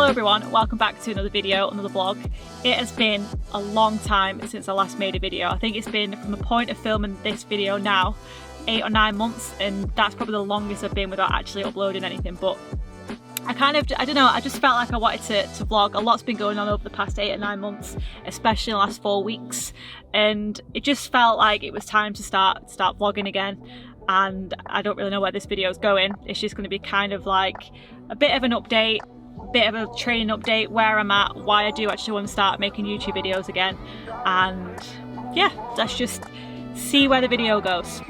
Hello everyone, welcome back to another video, another vlog. It has been a long time since I last made a video. I think it's been, from the point of filming this video now, 8 or 9 months, and that's probably the longest I've been without actually uploading anything. But I don't know, I just felt like I wanted to vlog. A lot's been going on over the past 8 or 9 months, especially in the last 4 weeks, and it just felt like it was time to start vlogging again. And I don't really know where this video is going. It's just going to be kind of like a bit of an update, bit of a training update, where I'm at, why I do actually want to start making YouTube videos again, and yeah, let's just see where the video goes.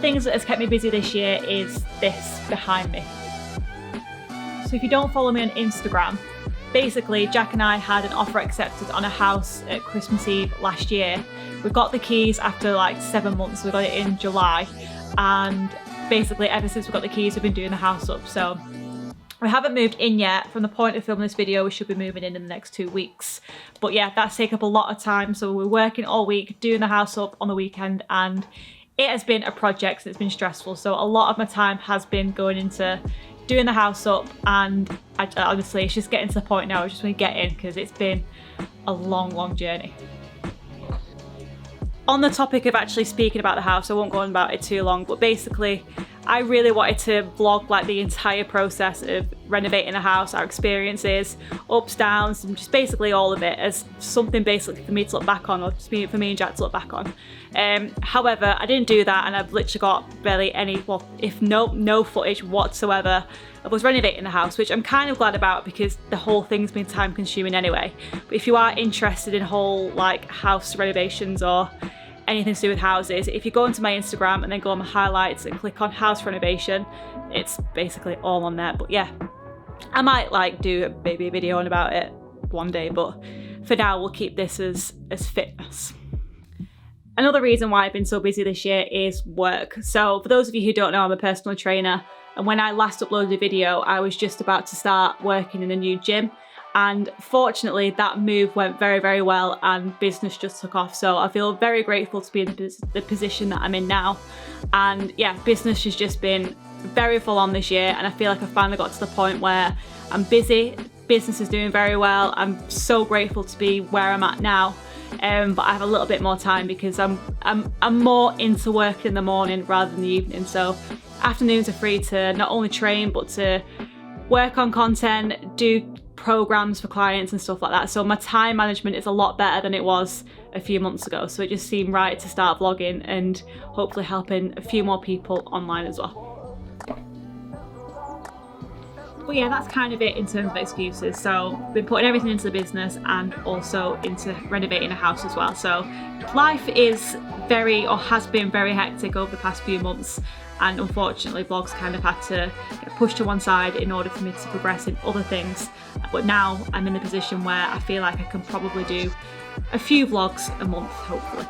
Things that has kept me busy this year is this behind me. So if you don't follow me on Instagram, basically Jack and I had an offer accepted on a house at Christmas Eve last year. We got the keys after like 7 months. We got it in July, and basically ever since we got the keys we've been doing the house up. So we haven't moved in yet. From the point of filming this video, we should be moving in the next 2 weeks. But yeah, that's taken up a lot of time, so we're working all week doing the house up on the weekend, and it has been a project and it's been stressful. So a lot of my time has been going into doing the house up, and honestly it's just getting to the point now I just want to get in because it's been a long journey. On the topic of actually speaking about the house, I won't go on about it too long, but basically I really wanted to vlog like the entire process of renovating a house, our experiences, ups, downs, and just basically all of it as something basically for me to look back on, or just for me and Jack to look back on. However, I didn't do that, and I've literally got barely any, well, if no footage whatsoever of us renovating the house, which I'm kind of glad about because the whole thing's been time consuming anyway. But if you are interested in whole like house renovations or anything to do with houses, if you go onto my Instagram and then go on my highlights and click on house renovation, it's basically all on there. But yeah, I might like do maybe a video on about it one day, but for now we'll keep this as fitness. Another reason why I've been so busy this year is work. So for those of you who don't know, I'm a personal trainer, and when I last uploaded a video I was just about to start working in a new gym. And fortunately that move went very well and business just took off. So I feel very grateful to be in the position that I'm in now. And yeah, business has just been very full on this year, and I feel like I finally got to the point where I'm busy, business is doing very well. I'm so grateful to be where I'm at now. But I have a little bit more time because I'm more into work in the morning rather than the evening. So afternoons are free to not only train but to work on content, do programs for clients and stuff like that. So my time management is a lot better than it was a few months ago. So it just seemed right to start vlogging and hopefully helping a few more people online as well. But yeah, that's kind of it in terms of excuses. So I've been putting everything into the business and also into renovating a house as well. So life is has been very hectic over the past few months, and unfortunately vlogs kind of had to get pushed to one side in order for me to progress in other things. But now I'm in the position where I feel like I can probably do a few vlogs a month, hopefully.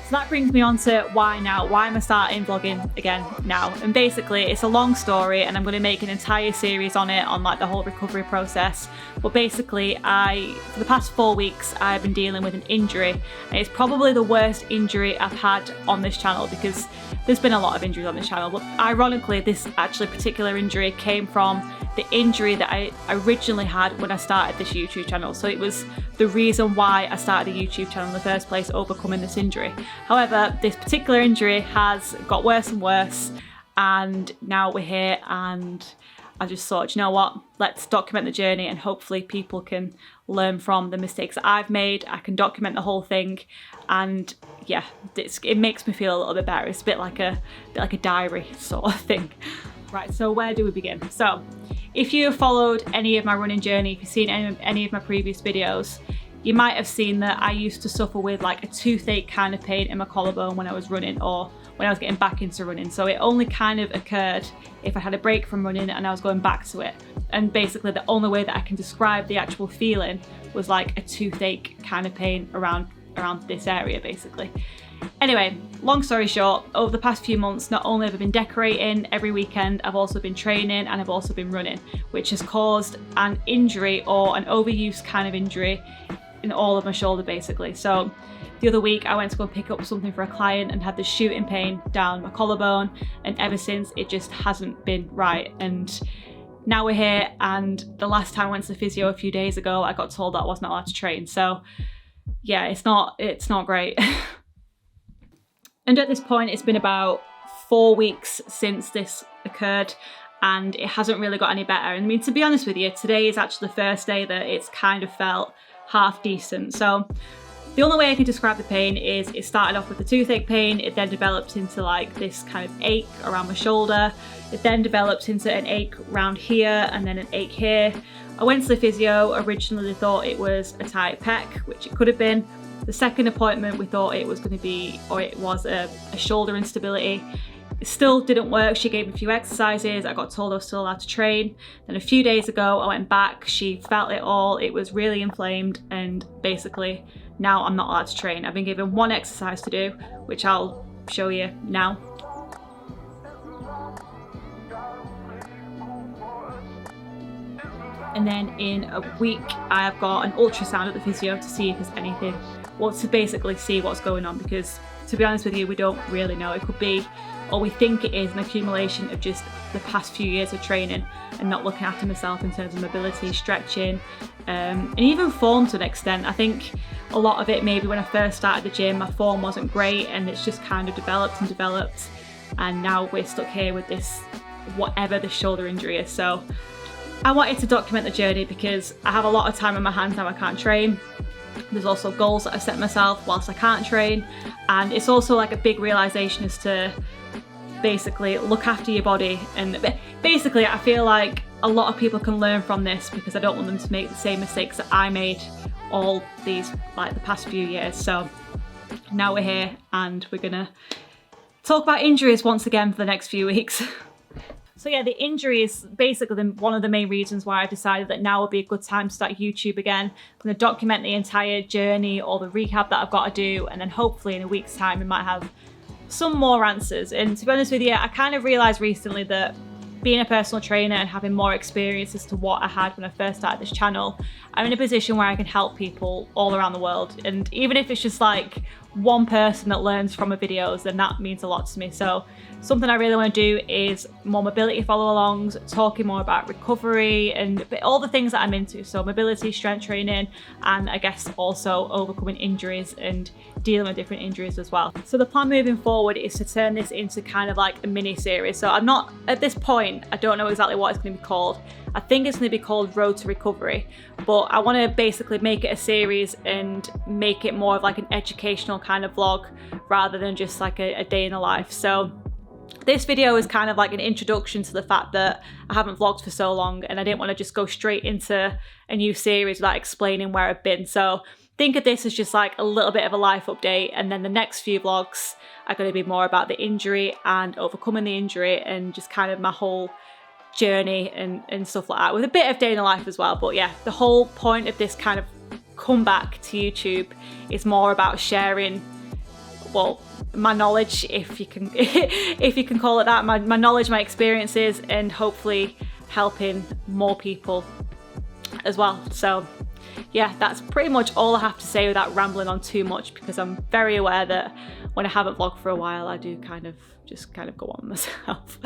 So that brings me on to why now. Why am I starting vlogging again now? And basically it's a long story, and I'm going to make an entire series on it, on like the whole recovery process. But basically for the past 4 weeks I've been dealing with an injury, and it's probably the worst injury I've had on this channel because there's been a lot of injuries on this channel, but ironically this actually particular injury came from the injury that I originally had when I started this YouTube channel. So it was the reason why I started the YouTube channel in the first place, overcoming this injury. However, this particular injury has got worse and worse, and now we're here, and I just thought, you know what, let's document the journey and hopefully people can learn from the mistakes that I've made. I can document the whole thing, and yeah, it makes me feel a little bit better. It's a bit like a diary sort of thing. Right, so where do we begin? So if you have followed any of my running journey, if you've seen any of my previous videos, you might have seen that I used to suffer with like a toothache kind of pain in my collarbone when I was running, or when I was getting back into running. So it only kind of occurred if I had a break from running and I was going back to it. And basically the only way that I can describe the actual feeling was like a toothache kind of pain around this area basically. Anyway, long story short, over the past few months, not only have I been decorating every weekend, I've also been training and I've also been running, which has caused an injury or an overuse kind of injury in all of my shoulder basically. So the other week I went to go pick up something for a client and had this shooting pain down my collarbone, and ever since it just hasn't been right. And now we're here, and the last time I went to the physio a few days ago, I got told that I wasn't allowed to train. So yeah, it's not great. And at this point, it's been about 4 weeks since this occurred, and it hasn't really got any better. And I mean, to be honest with you, today is actually the first day that it's kind of felt half decent. So the only way I can describe the pain is it started off with a toothache pain, it then developed into like this kind of ache around my shoulder, it then developed into an ache around here and then an ache here. I went to the physio, originally thought it was a tight pec, which it could have been. The second appointment we thought it was going to be, or it was a shoulder instability. It still didn't work. She gave me a few exercises. I got told I was still allowed to train. Then a few days ago I went back, she felt it all, it was really inflamed, and basically now I'm not allowed to train. I've been given one exercise to do, which I'll show you now. And then in a week I have got an ultrasound at the physio to see if there's anything, well, to basically see what's going on, because to be honest with you, we don't really know. It could be, or we think it is, an accumulation of just the past few years of training and not looking after myself in terms of mobility, stretching, and even form to an extent. I think a lot of it, maybe when I first started the gym, my form wasn't great, and it's just kind of developed and developed, and now we're stuck here with this, whatever the shoulder injury is. So I wanted to document the journey because I have a lot of time on my hands now. I can't train. There's also goals that I've set myself whilst I can't train, and it's also like a big realization as to basically look after your body. And basically I feel like a lot of people can learn from this, because I don't want them to make the same mistakes that I made all these, like the past few years. So now we're here and we're gonna talk about injuries once again for the next few weeks. So yeah, the injury is basically one of the main reasons why I decided that now would be a good time to start YouTube again. I'm going to document the entire journey, or the recap that I've got to do, and then hopefully in a week's time we might have some more answers. And to be honest with you, I kind of realised recently that being a personal trainer and having more experience as to what I had when I first started this channel, I'm in a position where I can help people all around the world. And even if it's just like one person that learns from my videos, then that means a lot to me. So something I really want to do is more mobility follow-alongs, talking more about recovery and all the things that I'm into. So mobility, strength training, and I guess also overcoming injuries and dealing with different injuries as well. So the plan moving forward is to turn this into kind of like a mini series. So I'm not, at this point, I don't know exactly what it's going to be called. I think it's going to be called Road to Recovery, but I want to basically make it a series and make it more of like an educational kind of vlog rather than just like a day in the life. So this video is kind of like an introduction to the fact that I haven't vlogged for so long, and I didn't want to just go straight into a new series without explaining where I've been. So think of this as just like a little bit of a life update, and then the next few vlogs are going to be more about the injury and overcoming the injury and just kind of my whole journey and stuff like that, with a bit of day in the life as well. But yeah, the whole point of this kind of comeback to YouTube is more about sharing, well, my knowledge, if you can if you can call it that, my knowledge, my experiences, and hopefully helping more people as well. So yeah, that's pretty much all I have to say without rambling on too much, because I'm very aware that when I haven't vlogged for a while, I do kind of go on myself.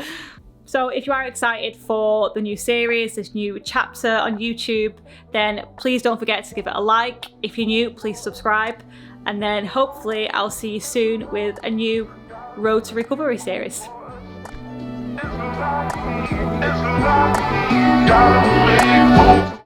So if you are excited for the new series, this new chapter on YouTube, then please don't forget to give it a like. If you're new, please subscribe. And then hopefully I'll see you soon with a new Road to Recovery series.